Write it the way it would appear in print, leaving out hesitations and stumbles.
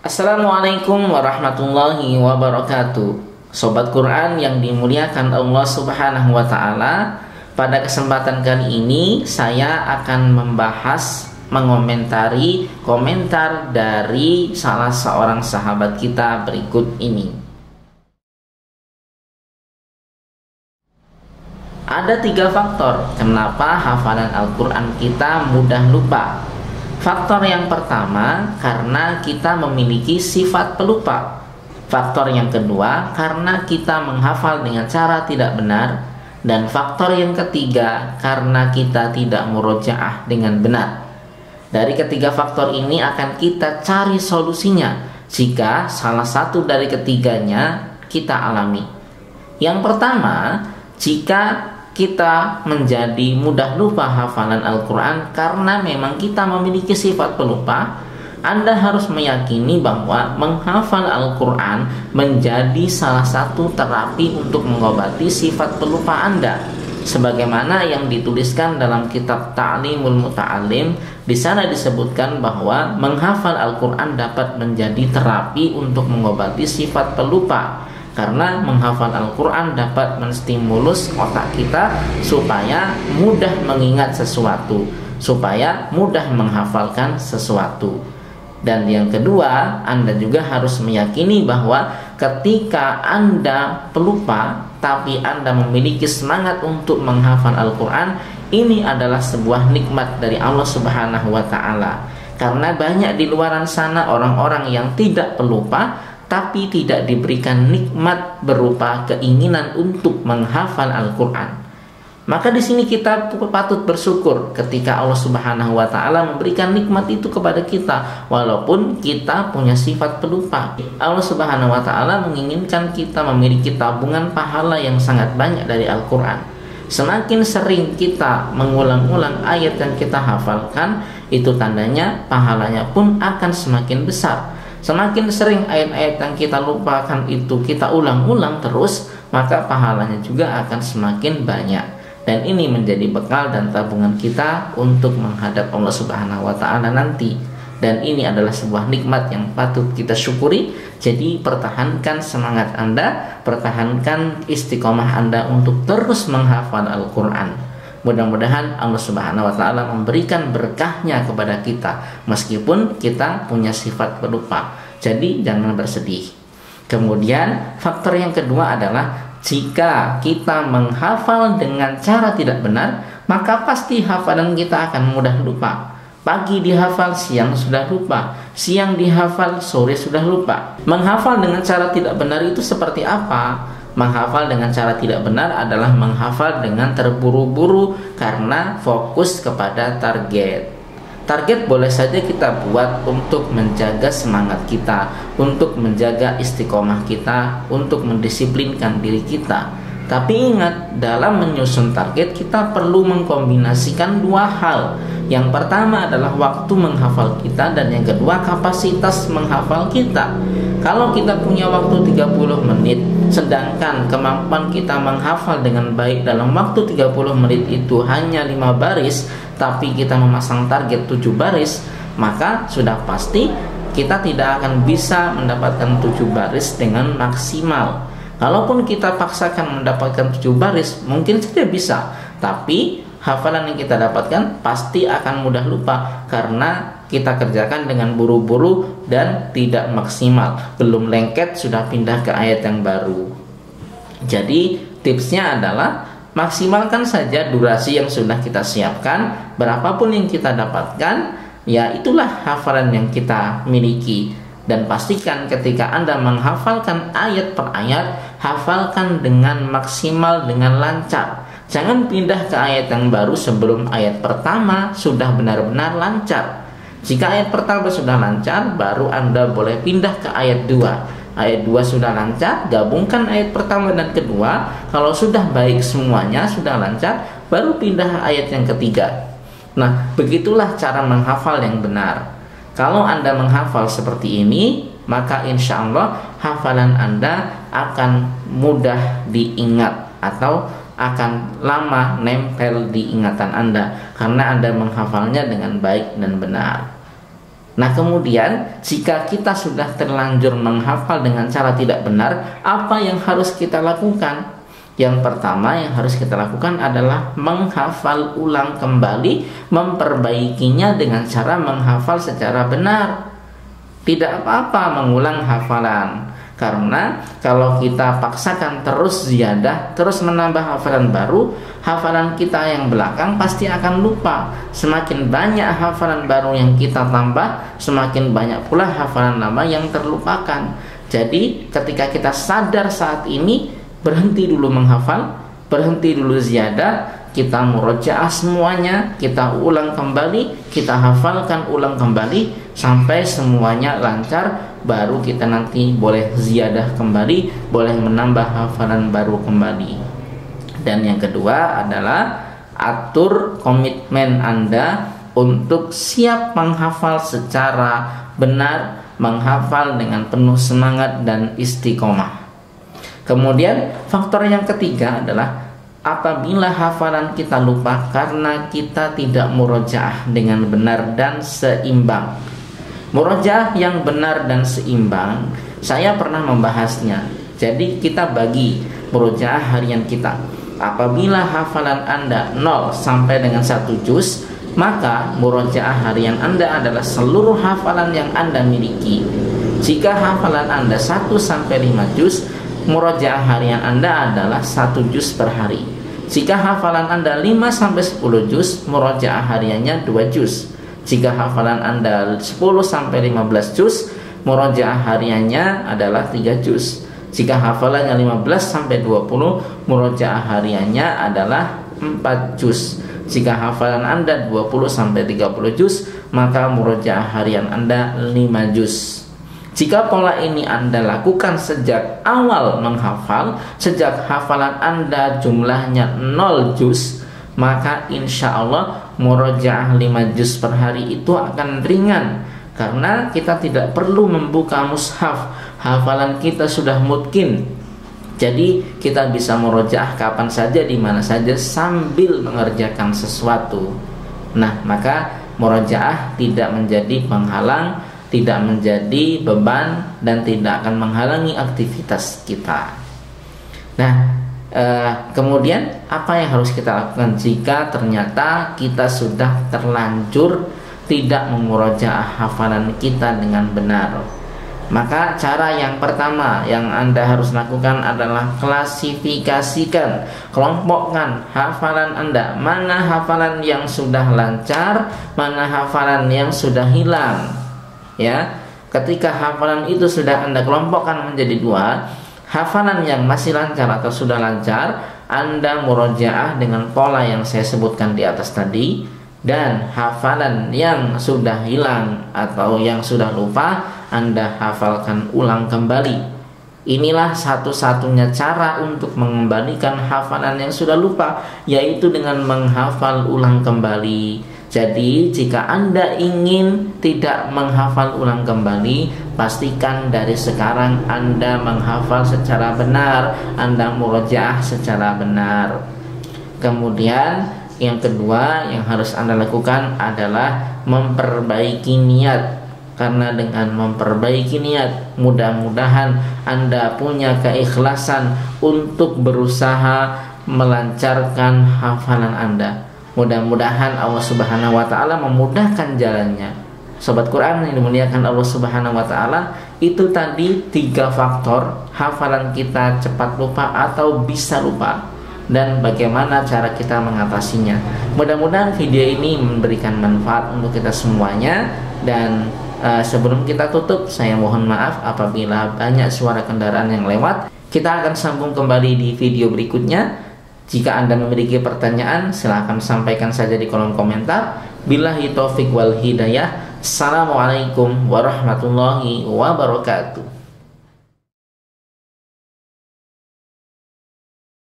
Assalamualaikum warahmatullahi wabarakatuh. Sobat Quran yang dimuliakan Allah Subhanahu wa taala, pada kesempatan kali ini saya akan mengomentari komentar dari salah seorang sahabat kita berikut ini. Ada 3 faktor kenapa hafalan Al-Quran kita mudah lupa. Faktor yang pertama, karena kita memiliki sifat pelupa. Faktor yang kedua, karena kita menghafal dengan cara tidak benar. Dan faktor yang ketiga, karena kita tidak murojaah dengan benar. Dari ketiga faktor ini akan kita cari solusinya jika salah satu dari ketiganya kita alami. Yang pertama, jika kita menjadi mudah lupa hafalan Al-Quran karena memang kita memiliki sifat pelupa, Anda harus meyakini bahwa menghafal Al-Quran menjadi salah satu terapi untuk mengobati sifat pelupa Anda. Sebagaimana yang dituliskan dalam kitab Ta'limul Muta'alim, di sana disebutkan bahwa menghafal Al-Quran dapat menjadi terapi untuk mengobati sifat pelupa. Karena menghafal Al-Quran dapat menstimulus otak kita supaya mudah mengingat sesuatu, supaya mudah menghafalkan sesuatu. Dan yang kedua, Anda juga harus meyakini bahwa ketika Anda pelupa tapi Anda memiliki semangat untuk menghafal Al-Quran, ini adalah sebuah nikmat dari Allah Subhanahu wa taala. Karena banyak di luar sana orang-orang yang tidak pelupa tapi tidak diberikan nikmat berupa keinginan untuk menghafal Al-Quran. Maka di sini kita patut bersyukur ketika Allah Subhanahu wa taala memberikan nikmat itu kepada kita walaupun kita punya sifat pelupa. Allah Subhanahu wa taala menginginkan kita memiliki tabungan pahala yang sangat banyak dari Al-Quran. Semakin sering kita mengulang-ulang ayat yang kita hafalkan, itu tandanya pahalanya pun akan semakin besar. Semakin sering ayat-ayat yang kita lupakan itu kita ulang-ulang terus, maka pahalanya juga akan semakin banyak. Dan ini menjadi bekal dan tabungan kita untuk menghadap Allah Subhanahu wa taala nanti. Dan ini adalah sebuah nikmat yang patut kita syukuri. Jadi pertahankan semangat Anda, pertahankan istiqomah Anda untuk terus menghafal Al-Quran. Mudah-mudahan Allah Subhanahu wa taala memberikan berkahnya kepada kita meskipun kita punya sifat pelupa. Jadi jangan bersedih. Kemudian faktor yang kedua adalah jika kita menghafal dengan cara tidak benar, maka pasti hafalan kita akan mudah lupa. Pagi dihafal, siang sudah lupa. Siang dihafal, sore sudah lupa. Menghafal dengan cara tidak benar itu seperti apa? Menghafal dengan cara tidak benar adalah menghafal dengan terburu-buru karena fokus kepada target. Target boleh saja kita buat untuk menjaga semangat kita, untuk menjaga istiqomah kita, untuk mendisiplinkan diri kita. Tapi ingat, dalam menyusun target kita perlu mengkombinasikan 2 hal. Yang pertama adalah waktu menghafal kita, dan yang kedua kapasitas menghafal kita. Kalau kita punya waktu 30 menit, sedangkan kemampuan kita menghafal dengan baik dalam waktu 30 menit itu hanya 5 baris, tapi kita memasang target 7 baris, maka sudah pasti kita tidak akan bisa mendapatkan 7 baris dengan maksimal. Kalaupun kita paksakan mendapatkan 7 baris, mungkin saja bisa, tapi hafalan yang kita dapatkan pasti akan mudah lupa karena kita kerjakan dengan buru-buru dan tidak maksimal. Belum lengket sudah pindah ke ayat yang baru. Jadi tipsnya adalah maksimalkan saja durasi yang sudah kita siapkan. Berapapun yang kita dapatkan, ya itulah hafalan yang kita miliki. Dan pastikan ketika Anda menghafalkan ayat per ayat, hafalkan dengan maksimal, dengan lancar. Jangan pindah ke ayat yang baru sebelum ayat pertama sudah benar-benar lancar. Jika ayat pertama sudah lancar, baru Anda boleh pindah ke ayat 2. Ayat 2 sudah lancar, gabungkan ayat pertama dan kedua. Kalau sudah baik semuanya, sudah lancar, baru pindah ayat yang ketiga. Nah, begitulah cara menghafal yang benar. Kalau Anda menghafal seperti ini, maka insya Allah hafalan Anda akan mudah diingat atau akan lama nempel di ingatan Anda karena Anda menghafalnya dengan baik dan benar. Nah, kemudian jika kita sudah terlanjur menghafal dengan cara tidak benar, apa yang harus kita lakukan? Yang pertama yang harus kita lakukan adalah menghafal ulang kembali, memperbaikinya dengan cara menghafal secara benar. Tidak apa-apa mengulang hafalan, karena kalau kita paksakan terus ziyadah, terus menambah hafalan baru, hafalan kita yang belakang pasti akan lupa. Semakin banyak hafalan baru yang kita tambah, semakin banyak pula hafalan lama yang terlupakan. Jadi ketika kita sadar saat ini, berhenti dulu menghafal, berhenti dulu ziyadah, kita murojaah semuanya, kita ulang kembali, kita hafalkan ulang kembali sampai semuanya lancar, baru kita nanti boleh ziyadah kembali, boleh menambah hafalan baru kembali. Dan yang kedua adalah atur komitmen Anda untuk siap menghafal secara benar, menghafal dengan penuh semangat dan istiqomah. Kemudian faktor yang ketiga adalah apabila hafalan kita lupa karena kita tidak murojaah dengan benar dan seimbang. Murojaah yang benar dan seimbang, saya pernah membahasnya. Jadi kita bagi murojaah harian kita. Apabila hafalan Anda 0 sampai dengan 1 juz, maka murojaah harian Anda adalah seluruh hafalan yang Anda miliki. Jika hafalan Anda 1 sampai 5 juz, murojaah harian Anda adalah 1 juz per hari. Jika hafalan Anda 5 sampai 10 juz, murojaah hariannya 2 juz. Jika hafalan Anda 10 sampai 15 juz, murojaah hariannya adalah 3 juz. Jika hafalannya 15 sampai 20, murojaah hariannya adalah 4 juz. Jika hafalan Anda 20 sampai 30 juz, maka murojaah harian Anda 5 juz. Jika pola ini Anda lakukan sejak awal menghafal, sejak hafalan Anda jumlahnya 0 juz, maka insya Allah murojaah 5 juz per hari itu akan ringan, karena kita tidak perlu membuka mushaf, hafalan kita sudah mutkin. Jadi kita bisa murojaah kapan saja, di mana saja, sambil mengerjakan sesuatu. Nah, maka murojaah tidak menjadi penghalang, tidak menjadi beban, dan tidak akan menghalangi aktivitas kita. Nah, kemudian apa yang harus kita lakukan jika ternyata kita sudah terlanjur tidak memurojaah hafalan kita dengan benar? Maka cara yang pertama yang Anda harus lakukan adalah klasifikasikan, kelompokkan hafalan Anda. Mana hafalan yang sudah lancar, mana hafalan yang sudah hilang. Ya, ketika hafalan itu sudah Anda kelompokkan menjadi 2, hafalan yang masih lancar atau sudah lancar, Anda murojaah dengan pola yang saya sebutkan di atas tadi. Dan hafalan yang sudah hilang atau yang sudah lupa, Anda hafalkan ulang kembali. Inilah satu-satunya cara untuk mengembalikan hafalan yang sudah lupa, yaitu dengan menghafal ulang kembali. Jadi jika Anda ingin tidak menghafal ulang kembali, pastikan dari sekarang Anda menghafal secara benar, Anda murojaah secara benar. Kemudian yang kedua yang harus Anda lakukan adalah memperbaiki niat. Karena dengan memperbaiki niat, mudah-mudahan Anda punya keikhlasan untuk berusaha melancarkan hafalan Anda. Mudah-mudahan Allah Subhanahu wa ta'ala memudahkan jalannya. Sobat Quran yang dimuliakan Allah Subhanahu wa ta'ala, itu tadi 3 faktor hafalan kita cepat lupa atau bisa lupa, dan bagaimana cara kita mengatasinya. Mudah-mudahan video ini memberikan manfaat untuk kita semuanya. Dan sebelum kita tutup, saya mohon maaf apabila banyak suara kendaraan yang lewat. Kita akan sambung kembali di video berikutnya. Jika Anda memiliki pertanyaan, silahkan sampaikan saja di kolom komentar. Billahi taufik wal hidayah. Assalamualaikum warahmatullahi wabarakatuh.